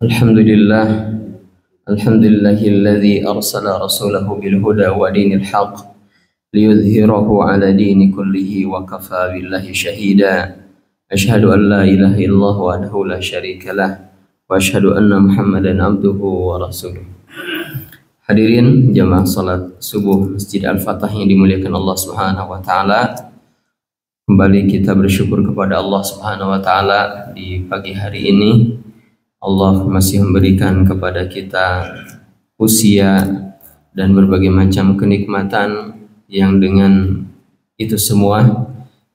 Alhamdulillah, alhamdulillahilladzi arsala rasulahu bil huda wa dinil haqq liyudhhirahu ala dini kullihi wa kafa billahi syahida. Asyhadu an la ilaha illallah wahdahu la syarika lah wa asyhadu anna Muhammadan abduhu wa rasuluh. Hadirin jamaah salat subuh Masjid Al-Fatah yang dimuliakan Allah Subhanahu wa taala. Kembali kita bersyukur kepada Allah Subhanahu wa taala di pagi hari ini. Allah masih memberikan kepada kita usia dan berbagai macam kenikmatan yang dengan itu semua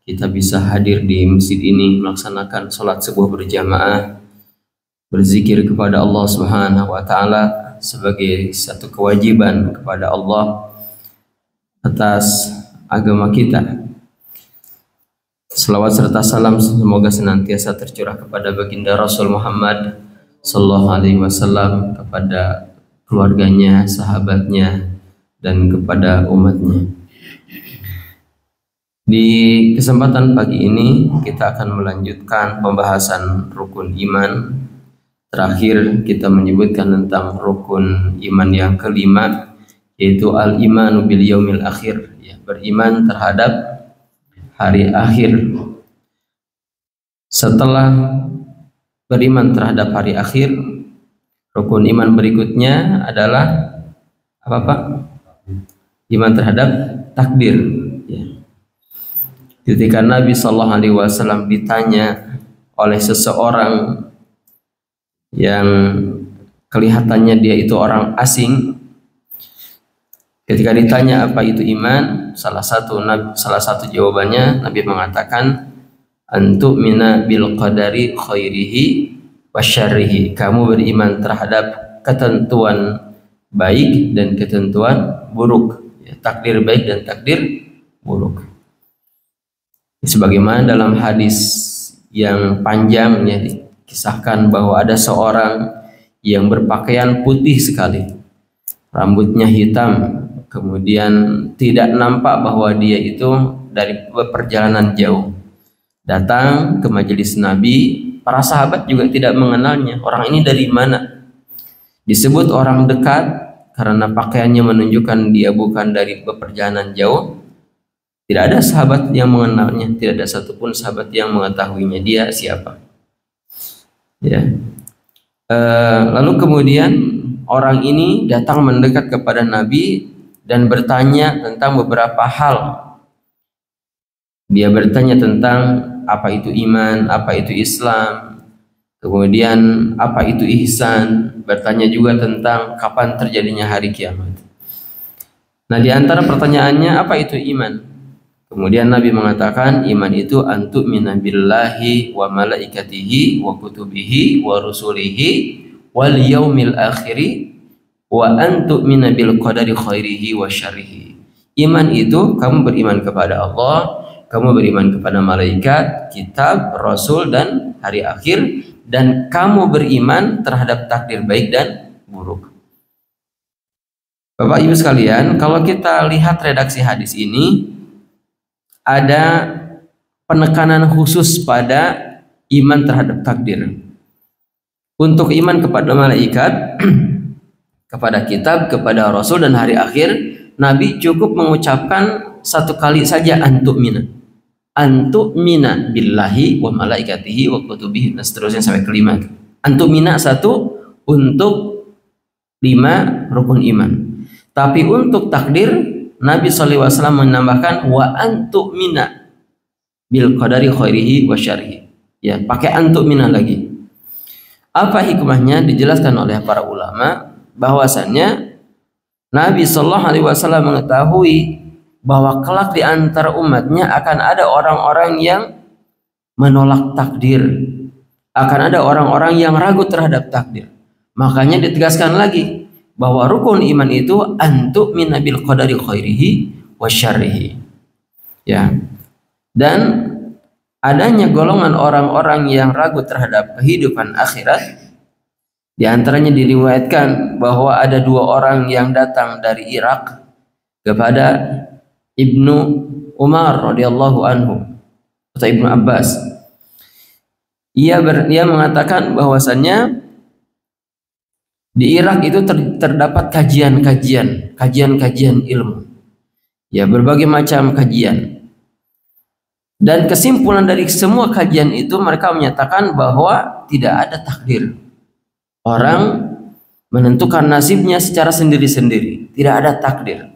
kita bisa hadir di masjid ini melaksanakan sholat subuh berjamaah, berzikir kepada Allah Subhanahu wa taala sebagai satu kewajiban kepada Allah atas agama kita. Selawat serta salam semoga senantiasa tercurah kepada baginda Rasul Muhammad Sallallahu Alaihi Wasallam, kepada keluarganya, sahabatnya, dan kepada umatnya. Di kesempatan pagi ini kita akan melanjutkan pembahasan rukun iman. Terakhir kita menyebutkan tentang rukun iman yang kelima, yaitu al-imanu bil yaumil akhir, ya, beriman terhadap hari akhir. Setelah beriman terhadap hari akhir, rukun iman berikutnya adalah apa Pak? Iman terhadap takdir. Ya. Ketika Nabi Sallallahu Alaihi Wasallam ditanya oleh seseorang yang kelihatannya dia itu orang asing, ketika ditanya apa itu iman, salah satu jawabannya Nabi mengatakan, antu mina bil qadari khairihi wasyarrihi, kamu beriman terhadap ketentuan baik dan ketentuan buruk, ya, takdir baik dan takdir buruk. Sebagaimana dalam hadis yang panjang, ya, dikisahkan bahwa ada seorang yang berpakaian putih sekali, rambutnya hitam, kemudian tidak nampak bahwa dia itu dari perjalanan jauh. Datang ke majelis Nabi, para sahabat juga tidak mengenalnya. Orang ini dari mana? Disebut orang dekat karena pakaiannya menunjukkan dia bukan dari perjalanan jauh. Tidak ada sahabat yang mengenalnya, tidak ada satupun sahabat yang mengetahuinya dia siapa. Ya. Lalu kemudian orang ini datang mendekat kepada Nabi dan bertanya tentang beberapa hal. Dia bertanya tentang apa itu iman, apa itu Islam, kemudian apa itu ihsan, bertanya juga tentang kapan terjadinya hari kiamat. Nah, di antara pertanyaannya, apa itu iman? Kemudian Nabi mengatakan, iman itu antu'mina billahi wa malaikatihi wa kutubihi wa rusulihi wal yaumil akhiri wa antu'mina bil qadari khairihi wa syarrihi. Iman itu kamu beriman kepada Allah, kamu beriman kepada malaikat, kitab, rasul, dan hari akhir, dan kamu beriman terhadap takdir baik dan buruk. Bapak Ibu sekalian, kalau kita lihat redaksi hadis ini, ada penekanan khusus pada iman terhadap takdir. Untuk iman kepada malaikat, kepada kitab, kepada rasul, dan hari akhir, Nabi cukup mengucapkan satu kali saja, antu'mina billahi wa malaikatihi wa kutubihi, dan seterusnya sampai kelima. Antu'mina satu untuk 5 rukun iman. Tapi untuk takdir Nabi SAW menambahkan wa antu'mina bil qadari khairihi wa syarrihi. Ya, pakai antu'mina lagi. Apa hikmahnya? Dijelaskan oleh para ulama bahwasannya Nabi SAW mengetahui bahwa kelak di antara umatnya akan ada orang-orang yang menolak takdir, akan ada orang-orang yang ragu terhadap takdir. Makanya ditegaskan lagi bahwa rukun iman itu antu'mina bil qadari khairihi wa syarrihi. Ya. Dan adanya golongan orang-orang yang ragu terhadap kehidupan akhirat, di antaranya diriwayatkan bahwa ada 2 orang yang datang dari Irak kepada Ibnu Umar radhiyallahu anhu atau Ibnu Abbas. Ia mengatakan bahwasannya di Irak itu terdapat kajian-kajian ilmu. Ya, berbagai macam kajian. Dan kesimpulan dari semua kajian itu mereka menyatakan bahwa tidak ada takdir. Orang menentukan nasibnya secara sendiri-sendiri, tidak ada takdir.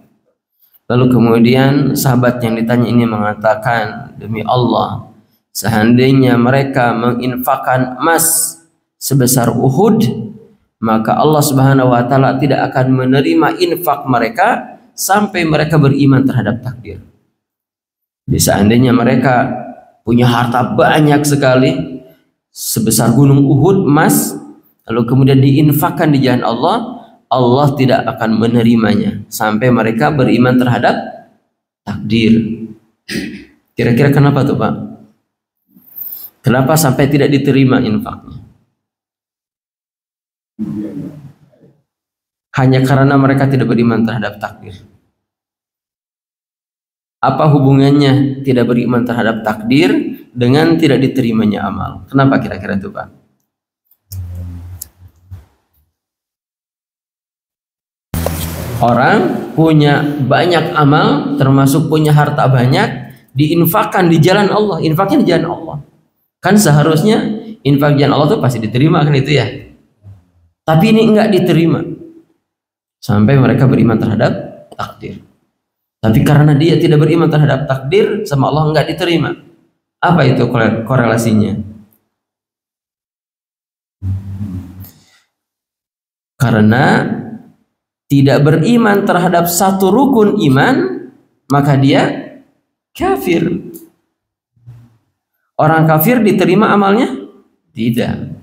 Lalu kemudian sahabat yang ditanya ini mengatakan, demi Allah, seandainya mereka menginfakkan emas sebesar Uhud, maka Allah Subhanahu wa taala tidak akan menerima infak mereka sampai mereka beriman terhadap takdir. Jadi seandainya mereka punya harta banyak sekali sebesar gunung Uhud emas, lalu kemudian diinfakkan di jalan Allah, Allah tidak akan menerimanya sampai mereka beriman terhadap takdir. Kira-kira kenapa tuh Pak? Kenapa sampai tidak diterima infaknya? Hanya karena mereka tidak beriman terhadap takdir. Apa hubungannya tidak beriman terhadap takdir dengan tidak diterimanya amal? Kenapa kira-kira itu Pak? Orang punya banyak amal, termasuk punya harta banyak, diinfakkan di jalan Allah. Infaknya di jalan Allah. Kan seharusnya infak jalan Allah itu pasti diterima kan itu ya. Tapi ini enggak diterima sampai mereka beriman terhadap takdir. Tapi karena dia tidak beriman terhadap takdir, sama Allah enggak diterima. Apa itu korelasinya? Karena tidak beriman terhadap satu rukun iman, maka dia kafir. Orang kafir diterima amalnya? Tidak.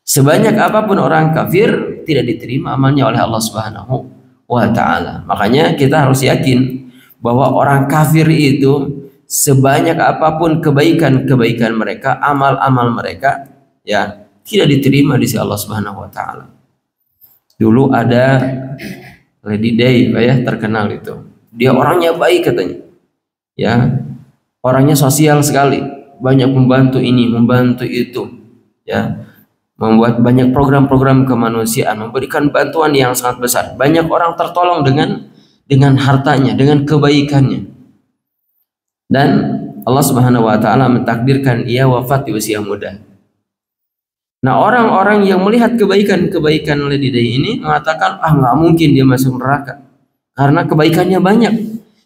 Sebanyak apapun orang kafir, tidak diterima amalnya oleh Allah Subhanahu wa ta'ala. Makanya kita harus yakin bahwa orang kafir itu sebanyak apapun kebaikan-kebaikan mereka, amal-amal mereka, ya tidak diterima di sisi Allah Subhanahu wa ta'ala. Dulu ada Lady Day, ya, terkenal itu. Dia orangnya baik katanya. Ya, orangnya sosial sekali, banyak membantu ini, membantu itu, ya. Membuat banyak program-program kemanusiaan, memberikan bantuan yang sangat besar. Banyak orang tertolong dengan hartanya, dengan kebaikannya. Dan Allah Subhanahu wa taala mentakdirkan ia wafat di usia muda. Nah, orang-orang yang melihat kebaikan-kebaikan Lady Day ini mengatakan, nggak mungkin dia masuk neraka. Karena kebaikannya banyak.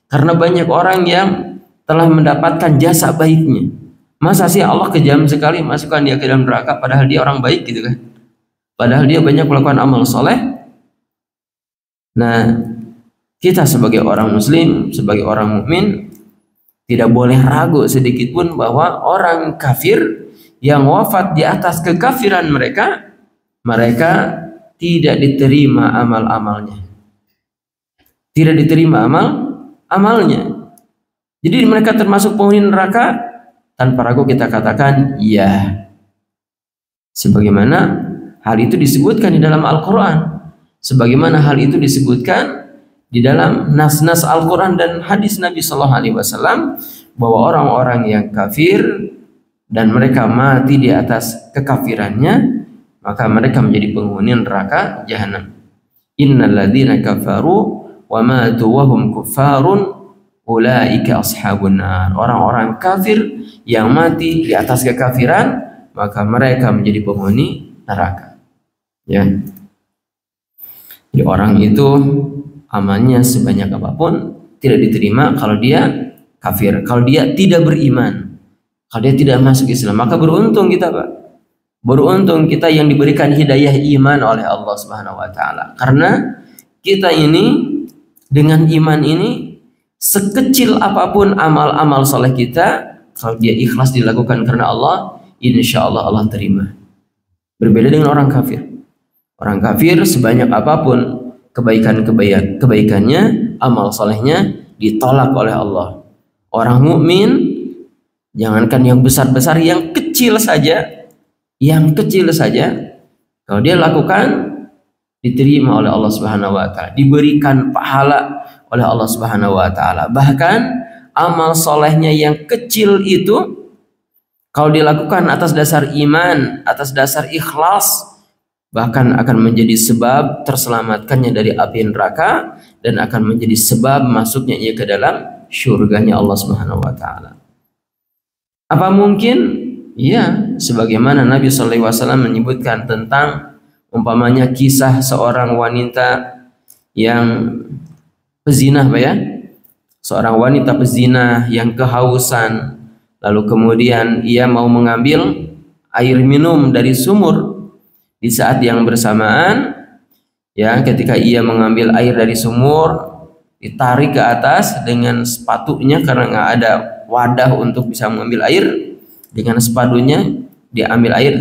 Karena banyak orang yang telah mendapatkan jasa baiknya. Masa sih Allah kejam sekali masukkan dia ke dalam neraka padahal dia orang baik gitu kan? Padahal dia banyak melakukan amal soleh. Nah, kita sebagai orang muslim, sebagai orang mukmin tidak boleh ragu sedikit pun bahwa orang kafir yang wafat di atas kekafiran mereka tidak diterima amal-amalnya. Tidak diterima amalnya. Jadi mereka termasuk penghuni neraka. Tanpa ragu kita katakan ya. Sebagaimana hal itu disebutkan di dalam Al-Quran, sebagaimana hal itu disebutkan di dalam nas-nas Al-Quran dan hadis Nabi Sallallahu Alaihi Wasallam, bahwa orang-orang yang kafir dan mereka mati di atas kekafirannya, maka mereka menjadi penghuni neraka jahanam. Innal ladzina kafaru wa matu wa hum kuffarun ulaika ashabun nar. Orang-orang kafir yang mati di atas kekafiran, maka mereka menjadi penghuni neraka. Ya. Jadi orang itu amalnya sebanyak apapun tidak diterima kalau dia kafir, kalau dia tidak beriman, kalau dia tidak masuk Islam. Maka beruntung kita, Pak. Beruntung kita yang diberikan hidayah iman oleh Allah Subhanahu wa taala. Karena kita ini dengan iman ini, sekecil apapun amal-amal soleh kita, kalau dia ikhlas dilakukan karena Allah, insya Allah Allah terima. Berbeda dengan orang kafir. Orang kafir sebanyak apapun kebaikannya, amal solehnya ditolak oleh Allah. Orang mukmin, jangankan yang besar-besar, yang kecil saja, kalau dia lakukan diterima oleh Allah Subhanahu wa taala, diberikan pahala oleh Allah Subhanahu wa taala. Bahkan amal solehnya yang kecil itu, Kalau dilakukan atas dasar iman, atas dasar ikhlas, bahkan akan menjadi sebab terselamatkannya dari api neraka dan akan menjadi sebab masuknya ia ke dalam syurganya Allah Subhanahu wa taala. Apa mungkin? Ya, sebagaimana Nabi sallallahu alaihi wasallam menyebutkan tentang umpamanya kisah seorang wanita yang pezina, Pak ya. Seorang wanita pezina yang kehausan, lalu kemudian ia mau mengambil air minum dari sumur. Di saat yang bersamaan, ya, ketika ia mengambil air dari sumur, ditarik ke atas dengan sepatunya karena nggak ada wadah untuk bisa mengambil air. Dengan sepatunya dia ambil air,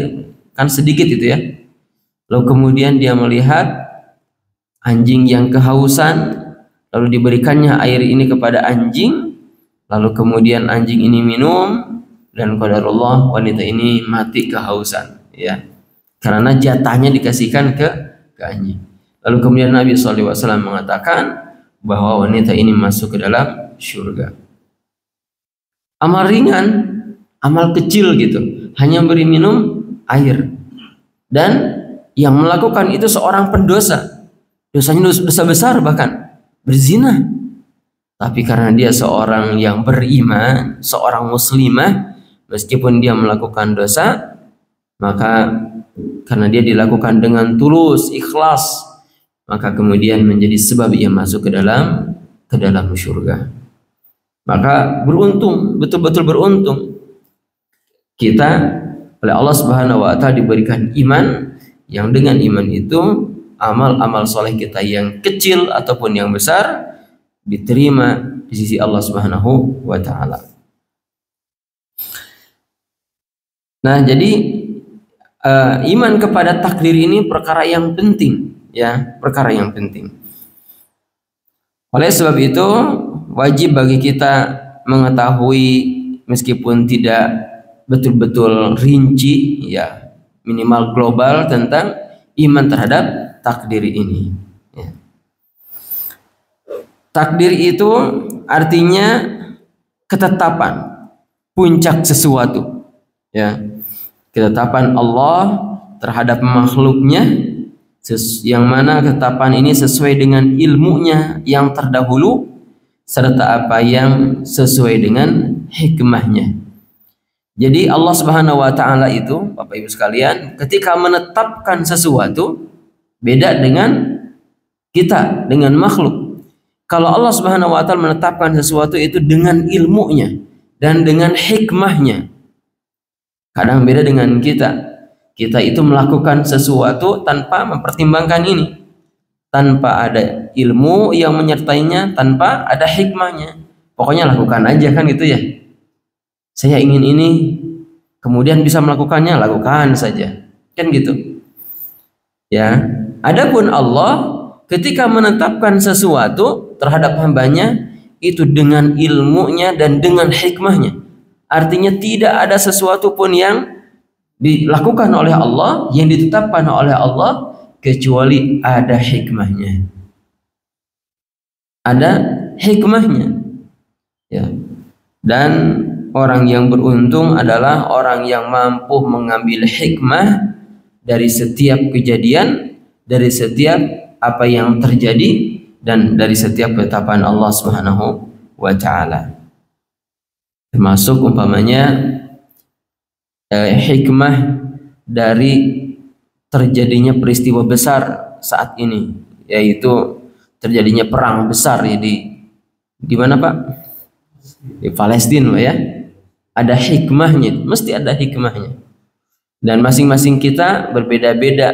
kan sedikit itu ya. Lalu kemudian dia melihat anjing yang kehausan, lalu diberikannya air ini kepada anjing, lalu kemudian anjing ini minum, dan qadarullah wanita ini mati kehausan, ya, karena jatahnya dikasihkan ke anjing. Lalu kemudian Nabi SAW mengatakan bahwa wanita ini masuk ke dalam surga. Amal ringan, amal kecil gitu, hanya beri minum air. Dan yang melakukan itu seorang pendosa, dosanya dosa besar, bahkan berzina. Tapi karena dia seorang yang beriman, seorang muslimah, meskipun dia melakukan dosa, maka karena dia dilakukan dengan tulus, ikhlas, maka kemudian menjadi sebab ia masuk ke dalam surga. Maka beruntung, betul-betul beruntung kita oleh Allah Subhanahu wa taala diberikan iman, yang dengan iman itu amal-amal soleh kita yang kecil ataupun yang besar diterima di sisi Allah Subhanahu wa taala. Nah, jadi iman kepada takdir ini perkara yang penting, ya, perkara yang penting. Oleh sebab itu wajib bagi kita mengetahui, meskipun tidak betul-betul rinci, ya, minimal global, tentang iman terhadap takdir ini, ya. Takdir itu artinya ketetapan, puncak sesuatu, ya, ketetapan Allah terhadap makhluknya, yang mana ketetapan ini sesuai dengan ilmunya yang terdahulu serta apa yang sesuai dengan hikmahnya. Jadi Allah Subhanahu wa taala itu, Bapak Ibu sekalian, ketika menetapkan sesuatu beda dengan kita, dengan makhluk. Kalau Allah Subhanahu wa taala menetapkan sesuatu itu dengan ilmunya dan dengan hikmahnya. Kadang beda dengan kita. Kita itu melakukan sesuatu tanpa mempertimbangkan ini, tanpa ada ilmu yang menyertainya, tanpa ada hikmahnya. Pokoknya lakukan aja, kan gitu ya. Saya ingin ini, kemudian bisa melakukannya, lakukan saja, kan gitu. Ya, adapun Allah ketika menetapkan sesuatu terhadap hambanya itu dengan ilmunya dan dengan hikmahnya. Artinya tidak ada sesuatu pun yang dilakukan oleh Allah, yang ditetapkan oleh Allah, kecuali ada hikmahnya. Ada hikmahnya, ya. Dan orang yang beruntung adalah orang yang mampu mengambil hikmah dari setiap kejadian, dari setiap apa yang terjadi, dan dari setiap ketetapan Allah Subhanahu wa taala. Termasuk umpamanya hikmah dari terjadinya peristiwa besar saat ini, yaitu terjadinya perang besar ya di mana Pak? Di Palestina, Pak ya. Ada hikmahnya, mesti ada hikmahnya. Dan masing-masing kita berbeda-beda,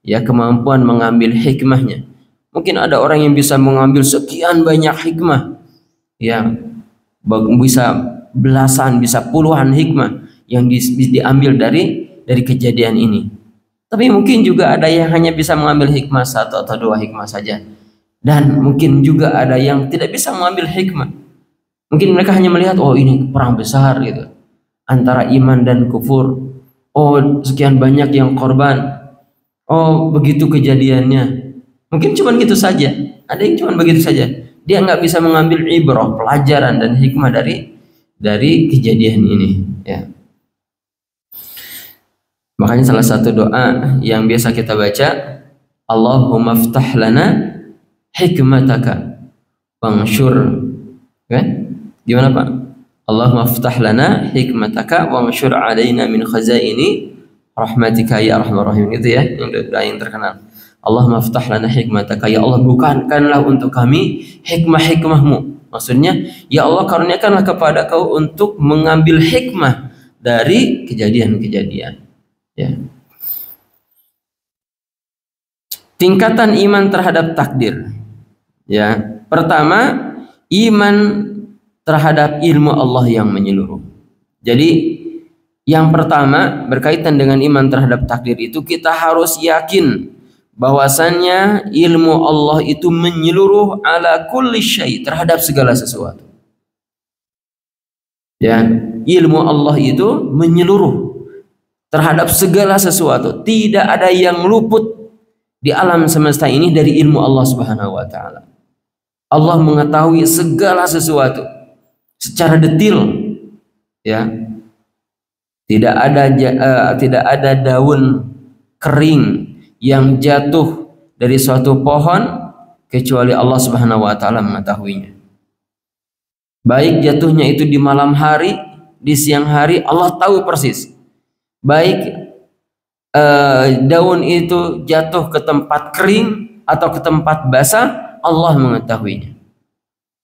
ya, kemampuan mengambil hikmahnya. Mungkin ada orang yang bisa mengambil sekian banyak hikmah, ya, bisa belasan, bisa puluhan hikmah yang diambil dari kejadian ini. Tapi mungkin juga ada yang hanya bisa mengambil hikmah satu atau dua hikmah saja. Dan mungkin juga ada yang tidak bisa mengambil hikmah. Mungkin mereka hanya melihat, oh ini perang besar gitu, antara iman dan kufur. Oh sekian banyak yang korban. Oh begitu kejadiannya. Mungkin cuma gitu saja. Ada yang cuma begitu saja. Dia nggak bisa mengambil ibrah, pelajaran dan hikmah dari kejadian ini, ya. Makanya salah satu doa yang biasa kita baca, Allahumma ftah lana hikmataka wansyur, kan? Gimana Pak? Allahumma ftah lana hikmataka wansyur alaina min khazaini rahmatika ya arhamar rahim, itu ya yang doa yang terkenal. Allahumma ftah lana hikmataka, ya Allah bukakanlah untuk kami hikmah-hikmahmu. Maksudnya, ya Allah karuniakanlah kepada kau untuk mengambil hikmah dari kejadian-kejadian. Ya. Tingkatan iman terhadap takdir. Ya, pertama iman terhadap ilmu Allah yang menyeluruh. Jadi yang pertama berkaitan dengan iman terhadap takdir itu, kita harus yakin bahwasannya ilmu Allah itu menyeluruh ala kulli syai, terhadap segala sesuatu. Ya, ilmu Allah itu menyeluruh terhadap segala sesuatu. Tidak ada yang luput di alam semesta ini dari ilmu Allah Subhanahu wa taala. Allah mengetahui segala sesuatu secara detail. Ya. Tidak ada daun kering yang jatuh dari suatu pohon kecuali Allah Subhanahu wa taala mengetahuinya. Baik jatuhnya itu di malam hari, di siang hari, Allah tahu persis. Baik daun itu jatuh ke tempat kering atau ke tempat basah, Allah mengetahuinya.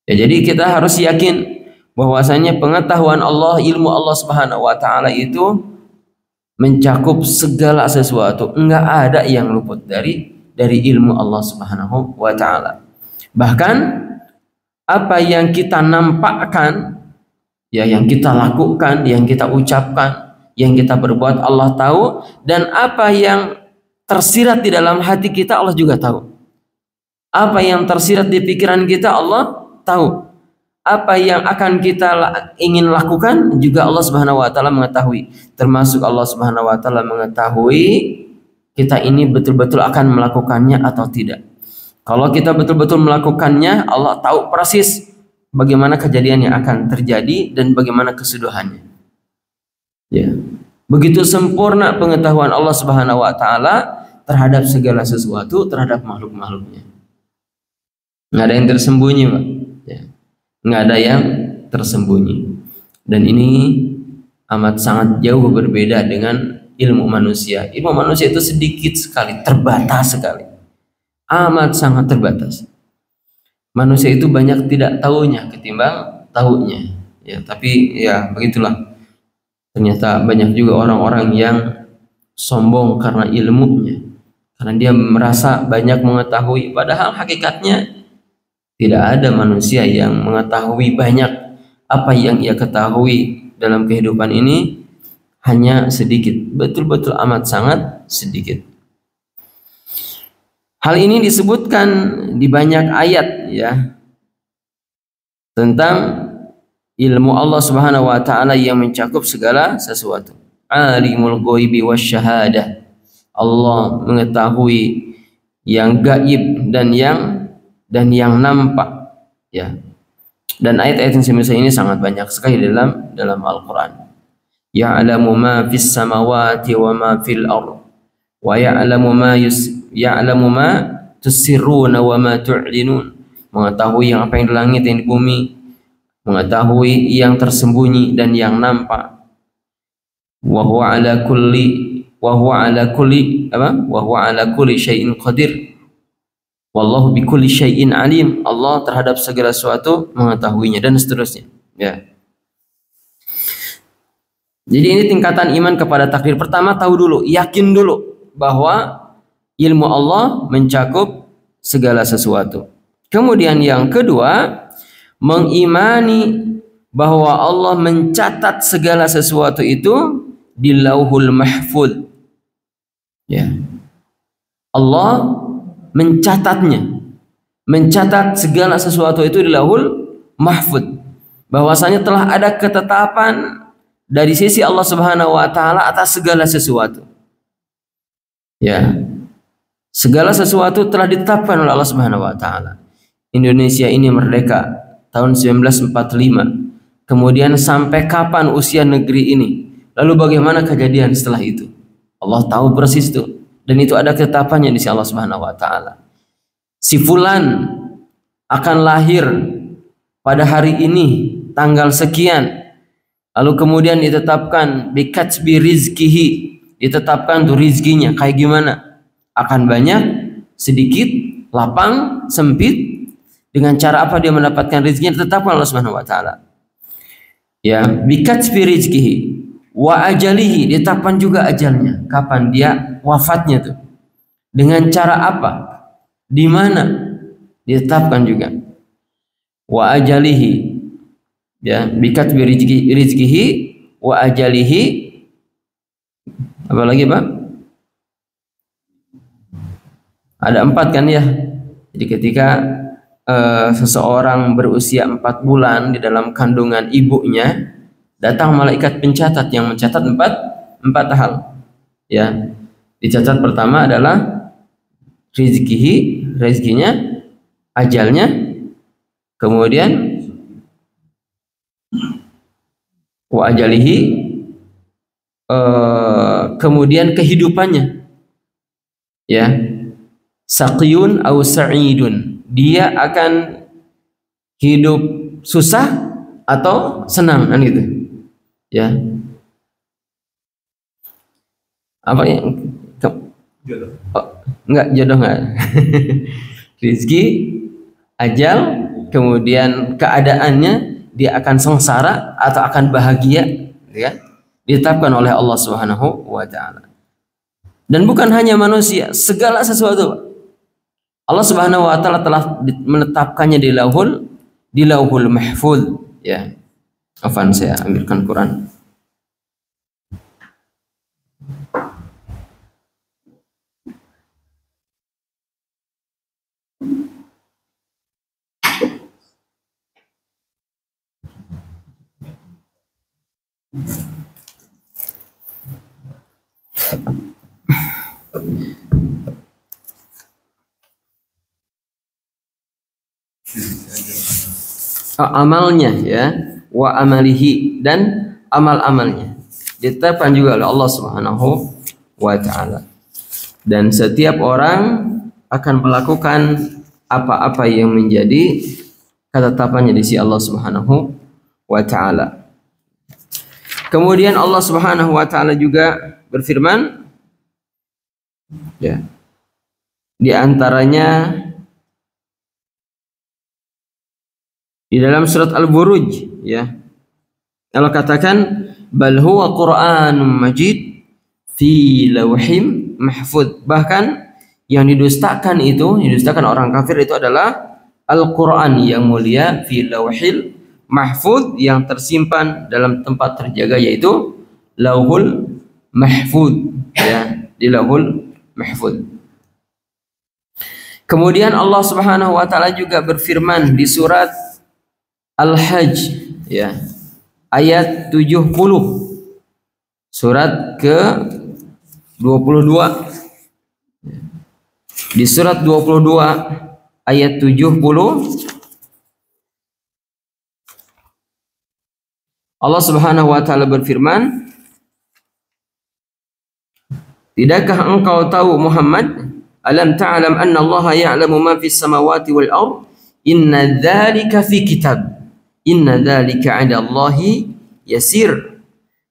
Ya, jadi kita harus yakin bahwasanya pengetahuan Allah, ilmu Allah Subhanahu wa taala itu mencakup segala sesuatu. Enggak ada yang luput dari ilmu Allah Subhanahu wa taala. Bahkan apa yang kita nampakkan, ya yang kita lakukan, yang kita ucapkan, yang kita berbuat, Allah tahu. Dan apa yang tersirat di dalam hati kita, Allah juga tahu. Apa yang tersirat di pikiran kita, Allah tahu. Apa yang akan kita ingin lakukan juga Allah Subhanahu wa taala mengetahui. Termasuk Allah Subhanahu wa taala mengetahui kita ini betul-betul akan melakukannya atau tidak. Kalau kita betul-betul melakukannya, Allah tahu persis bagaimana kejadian yang akan terjadi dan bagaimana kesudahannya. Ya. Begitu sempurna pengetahuan Allah Subhanahu wa taala terhadap segala sesuatu, terhadap makhluk-makhluknya. Nggak ada yang tersembunyi, Pak. Ya. Nggak ada yang tersembunyi. Dan ini amat sangat jauh berbeda dengan ilmu manusia. Ilmu manusia itu sedikit sekali, terbatas sekali. Amat sangat terbatas. Manusia itu banyak tidak tahunya ketimbang tahunya. Ya, tapi ya begitulah. Ternyata banyak juga orang-orang yang sombong karena ilmunya, karena dia merasa banyak mengetahui, padahal hakikatnya tidak ada manusia yang mengetahui banyak. Apa yang ia ketahui dalam kehidupan ini hanya sedikit, betul-betul amat sangat sedikit. Hal ini disebutkan di banyak ayat, ya, tentang ilmu Allah Subhanahu wa taala yang mencakup segala sesuatu. Alimul ghaibi wasyahadah. Allah mengetahui yang gaib dan yang nampak, ya. Dan ayat-ayat yang semisal ini sangat banyak sekali dalam Al-Qur'an. Ya'lamu ma fis samawati wa ma fil ardh wa ya'lamu ma tusirruna wa ma tu'linun. Mengetahui yang apa yang di langit, yang di bumi, mengetahui yang tersembunyi dan yang nampak. Wa huwa ala kulli syai'in qadir. Wallahu bikulli syai'in alim. Allah terhadap segala sesuatu mengetahuinya, dan seterusnya. Ya. Jadi ini tingkatan iman kepada takdir. Pertama, tahu dulu, yakin dulu bahwa ilmu Allah mencakup segala sesuatu. Kemudian yang kedua, mengimani bahwa Allah mencatat segala sesuatu itu di Lauhul Mahfuz. Ya. Allah mencatatnya, mencatat segala sesuatu itu di Lauhul Mahfuz. Bahwasanya telah ada ketetapan dari sisi Allah Subhanahu wa taala atas segala sesuatu. Ya. Segala sesuatu telah ditetapkan oleh Allah Subhanahu wa taala. Indonesia ini merdeka tahun 1945. Kemudian sampai kapan usia negeri ini? Lalu bagaimana kejadian setelah itu? Allah tahu persis itu, dan itu ada ketetapannya di sisi Allah Subhanahu wa taala. Si fulan akan lahir pada hari ini tanggal sekian, lalu kemudian ditetapkan bikatsbi rizkihi, ditetapkan tuh rizkinya kayak gimana, akan banyak, sedikit, lapang, sempit, dengan cara apa dia mendapatkan rizkinya ditetapkan Allah Subhanahu wa taala. Ya, bikatsbi rizkihi wa ajalihi, ditetapkan juga ajalnya, kapan dia wafatnya tuh, dengan cara apa, di mana, ditetapkan juga. Wa ajalihi, ya, bikatsbi rizkihi wa ajalihi, apa lagi Pak? Ada 4 kan ya. Jadi ketika seseorang berusia 4 bulan di dalam kandungan ibunya, datang malaikat pencatat yang mencatat 4 hal. Ya, dicatat pertama adalah rizkinya, ajalnya, kemudian wa ajalihi, kemudian kehidupannya. Ya, saqiyun au sa'idun, dia akan hidup susah atau senang kan gitu. Ya, apa ya, jodoh. Enggak, jodoh enggak. Rizki, ajal, kemudian keadaannya, dia akan sengsara atau akan bahagia, ya, ditetapkan oleh Allah Subhanahu wa taala. Dan bukan hanya manusia, segala sesuatu Allah Subhanahu wa taala telah menetapkannya di lauhul mahfuz, ya. Afan, saya ambilkan Quran. Amalnya, ya, wa amalihi, dan amal-amalnya ditetapkan juga oleh Allah Subhanahu wa taala. Dan setiap orang akan melakukan apa-apa yang menjadi ketetapannya di sisi Allah Subhanahu wa taala. Kemudian Allah Subhanahu wa taala juga berfirman, ya, di antaranya di dalam surat Al-Buruj, ya, Allah katakan bal huwa Qur'anun Majid fi lauhim mahfuz. Bahkan yang didustakan orang kafir itu adalah Al-Qur'an yang mulia, fi lauhil mahfuz, yang tersimpan dalam tempat terjaga, yaitu lauhul mahfuz, ya, di lauhul mahfuz. Kemudian Allah Subhanahu wa taala juga berfirman di surat Al-Hajj, ya, ayat 70, surat ke-22. Di surat 22 ayat 70 Allah Subhanahu wa taala berfirman, tidakkah engkau tahu Muhammad, alam ta'lam anna Allah ya'lamu ma fis samawati wal ard, inna dzalika fi kitab, inna dzalika 'ala Allahi yasir.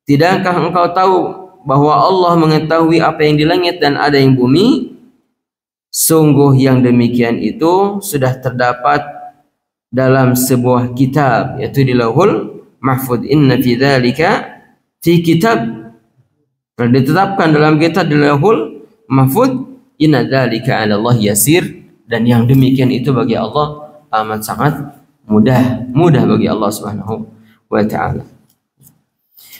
Tidakkah engkau tahu bahwa Allah mengetahui apa yang di langit dan ada yang bumi? Sungguh yang demikian itu sudah terdapat dalam sebuah kitab, yaitu di Lauhul Mahfuz. Inna fi dzalika fi kitab, telah ditetapkan dalam kitab di Lauhul Mahfuz. Inna dzalika 'ala Allah yasir, dan yang demikian itu bagi Allah amat sangat mudah bagi Allah Subhanahu wa taala.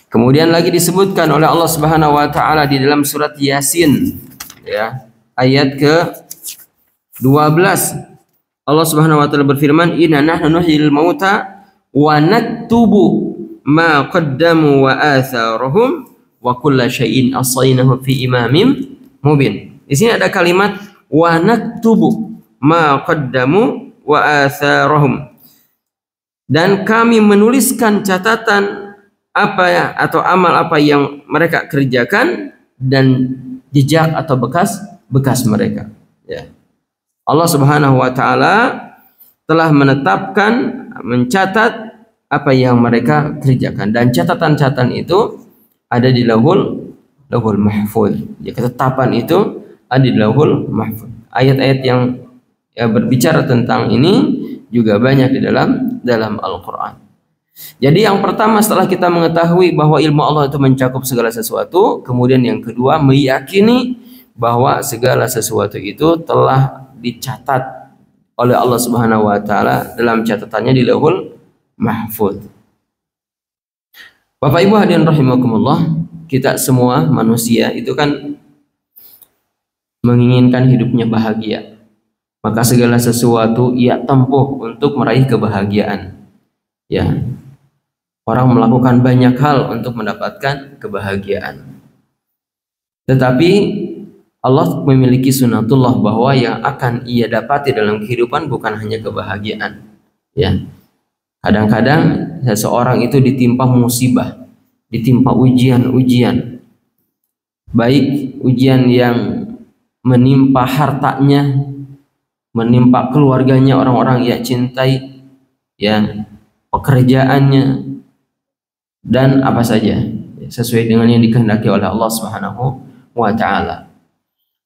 Kemudian lagi disebutkan oleh Allah Subhanahu wa taala di dalam surat Yasin, ya, ayat ke-12. Allah Subhanahu wa taala berfirman, inna nahnu nuhyil mauta wa naktubu ma qaddamu wa atharahum wa kulla syai'in ahsaynahu fi imamin mubin. Di sini ada kalimat wa naktubu ma qaddamu wa atharahum, dan kami menuliskan catatan apa ya, atau amal apa yang mereka kerjakan dan jejak atau bekas mereka. Ya. Allah Subhanahu wa taala telah menetapkan, mencatat apa yang mereka kerjakan, dan catatan-catatan itu ada di Lauhul Mahfuz. Ya, ketetapan itu ada di Lauhul Mahfuz. Ayat-ayat yang berbicara tentang ini juga banyak di dalam Al-Qur'an. Jadi yang pertama, setelah kita mengetahui bahwa ilmu Allah itu mencakup segala sesuatu, kemudian yang kedua meyakini bahwa segala sesuatu itu telah dicatat oleh Allah Subhanahu wa taala dalam catatannya di Lauhul Mahfuz. Bapak Ibu hadirin rahimakumullah, kita semua manusia itu kan menginginkan hidupnya bahagia. Maka segala sesuatu ia tempuh untuk meraih kebahagiaan. Ya. Orang melakukan banyak hal untuk mendapatkan kebahagiaan. Tetapi Allah memiliki sunatullah bahwa yang akan ia dapati dalam kehidupan bukan hanya kebahagiaan. Ya. Kadang-kadang seseorang itu ditimpa musibah, ditimpa ujian-ujian. Baik ujian yang menimpa hartanya, menimpa keluarganya, orang-orang ia cintai, ya, pekerjaannya, dan apa saja sesuai dengan yang dikehendaki oleh Allah Subhanahu wa taala.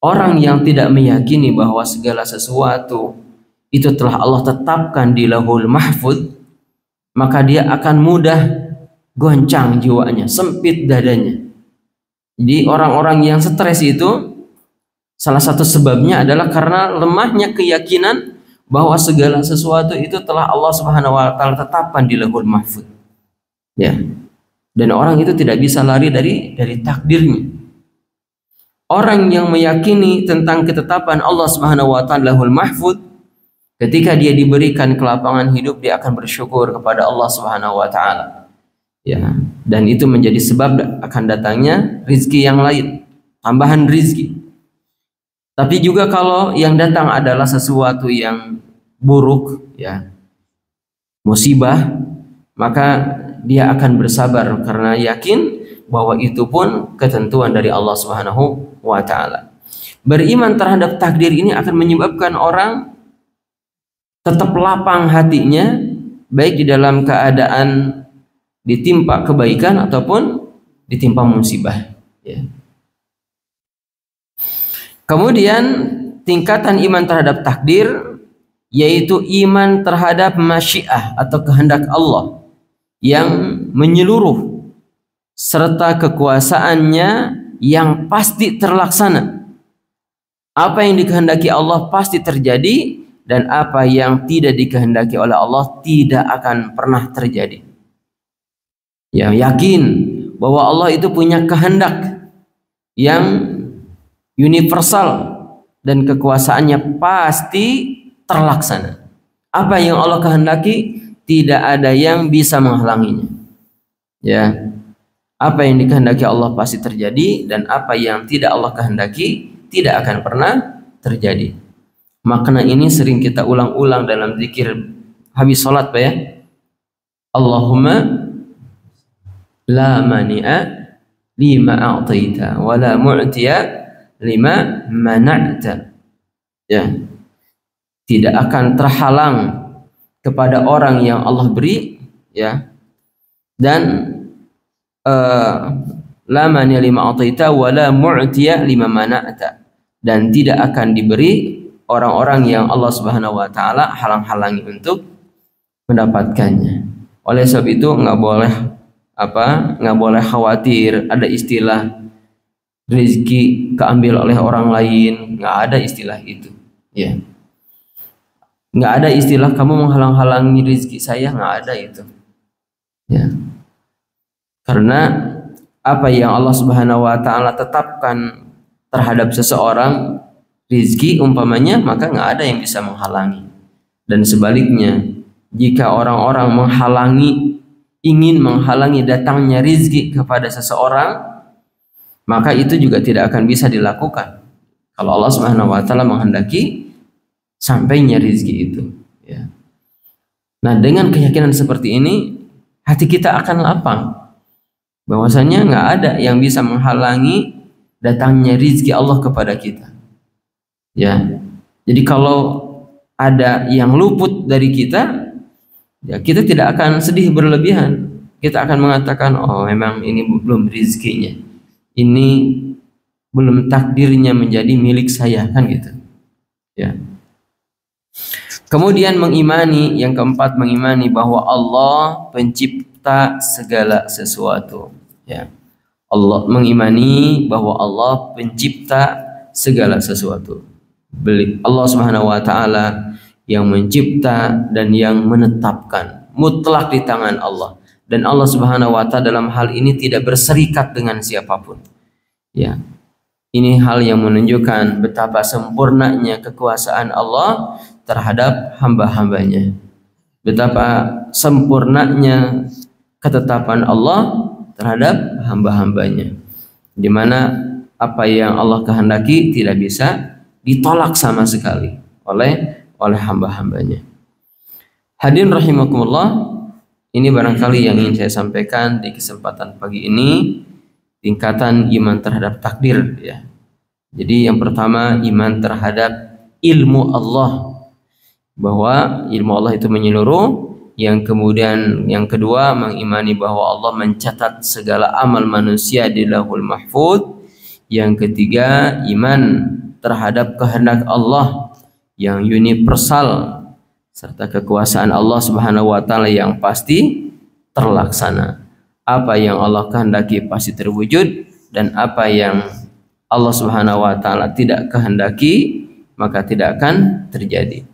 Orang yang tidak meyakini bahwa segala sesuatu itu telah Allah tetapkan di Lauhul Mahfuz, maka dia akan mudah goncang jiwanya, sempit dadanya. Jadi orang-orang yang stres itu salah satu sebabnya adalah karena lemahnya keyakinan bahwa segala sesuatu itu telah Allah Subhanahu wa taala tetapkan di Lauhul Mahfuz. Ya. Dan orang itu tidak bisa lari dari takdirnya. Orang yang meyakini tentang ketetapan Allah Subhanahu wa taala Lauhul Mahfuz, ketika dia diberikan kelapangan hidup, dia akan bersyukur kepada Allah Subhanahu wa taala. Ya, dan itu menjadi sebab akan datangnya rizki yang lain, tambahan rizki. Tapi juga kalau yang datang adalah sesuatu yang buruk, ya, musibah, maka dia akan bersabar karena yakin bahwa itu pun ketentuan dari Allah Subhanahu wa taala. Beriman terhadap takdir ini akan menyebabkan orang tetap lapang hatinya, baik di dalam keadaan ditimpa kebaikan ataupun ditimpa musibah, ya. Kemudian tingkatan iman terhadap takdir yaitu iman terhadap masyiah atau kehendak Allah yang menyeluruh serta kekuasaannya yang pasti terlaksana. Apa yang dikehendaki Allah pasti terjadi, dan apa yang tidak dikehendaki oleh Allah tidak akan pernah terjadi. Ya, yakin bahwa Allah itu punya kehendak yang universal dan kekuasaannya pasti terlaksana. Apa yang Allah kehendaki tidak ada yang bisa menghalanginya. Ya. Apa yang dikehendaki Allah pasti terjadi, dan apa yang tidak Allah kehendaki tidak akan pernah terjadi. Makna ini sering kita ulang-ulang dalam zikir habis salat, Pak, ya. Allahumma la mani'a lima a'taita wa la mu'tiya lima mana'ta. Ya. Tidak akan terhalang kepada orang yang Allah beri, ya. Dan la mani'a lima a'taita wa la mu'tiya lima mana'ta. Dan tidak akan diberi orang-orang yang Allah Subhanahu wa taala halang-halangi untuk mendapatkannya. Oleh sebab itu nggak boleh khawatir ada istilah rezeki keambil oleh orang lain, nggak ada istilah itu, ya. Nggak ada istilah kamu menghalang-halangi rezeki saya, nggak ada itu, ya. Karena apa yang Allah Subhanahu wa taala tetapkan terhadap seseorang, rezeki umpamanya, maka nggak ada yang bisa menghalangi. Dan sebaliknya, jika orang-orang ingin menghalangi datangnya rezeki kepada seseorang, maka itu juga tidak akan bisa dilakukan kalau Allah Subhanahu wa taala menghendaki sampainya rezeki itu, ya. Nah, dengan keyakinan seperti ini, hati kita akan lapang bahwasanya nggak ada yang bisa menghalangi datangnya rizki Allah kepada kita. Ya. Jadi kalau ada yang luput dari kita, ya kita tidak akan sedih berlebihan. Kita akan mengatakan, oh memang ini belum rizkinya, ini belum takdirnya menjadi milik saya, kan gitu. Ya. Kemudian mengimani, yang keempat, mengimani bahwa Allah pencipta segala sesuatu. Ya. Allah, mengimani bahwa Allah pencipta segala sesuatu. Allah Subhanahu wa taala yang mencipta dan yang menetapkan, mutlak di tangan Allah. Dan Allah Subhanahu wa taala dalam hal ini tidak berserikat dengan siapapun. Ya. Ini hal yang menunjukkan betapa sempurnanya kekuasaan Allah terhadap hamba-hambanya. Betapa sempurnanya ketetapan Allah terhadap hamba-hambanya. Di mana apa yang Allah kehendaki tidak bisa ditolak sama sekali oleh hamba-hambanya. Hadirin rahimakumullah, ini barangkali yang ingin saya sampaikan di kesempatan pagi ini, tingkatan iman terhadap takdir, ya. Jadi yang pertama, iman terhadap ilmu Allah, bahwa ilmu Allah itu menyeluruh. Yang kemudian yang kedua, mengimani bahwa Allah mencatat segala amal manusia di Lauhul Mahfuz. Yang ketiga, iman terhadap kehendak Allah yang universal serta kekuasaan Allah Subhanahu wa taala yang pasti terlaksana. Apa yang Allah kehendaki pasti terwujud, dan apa yang Allah Subhanahu wa taala tidak kehendaki maka tidak akan terjadi.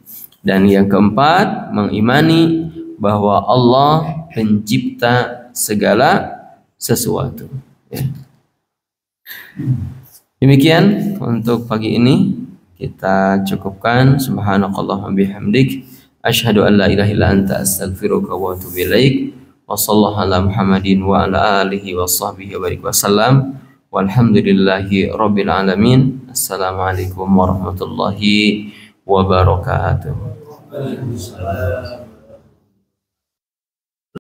Dan yang keempat, mengimani bahwa Allah pencipta segala sesuatu. Ya. Demikian untuk pagi ini, kita cukupkan. Subhanakallahumma bihamdik, asyhadu an la ilaha illa anta, astaghfiruka wa atubu ilaik. Wa sallallahu ala Muhammadin wa ala alihi wa sahbihi wa barik wasallam. Walhamdulillahi rabbil alamin. Assalamualaikum warahmatullahi wabarakatuh.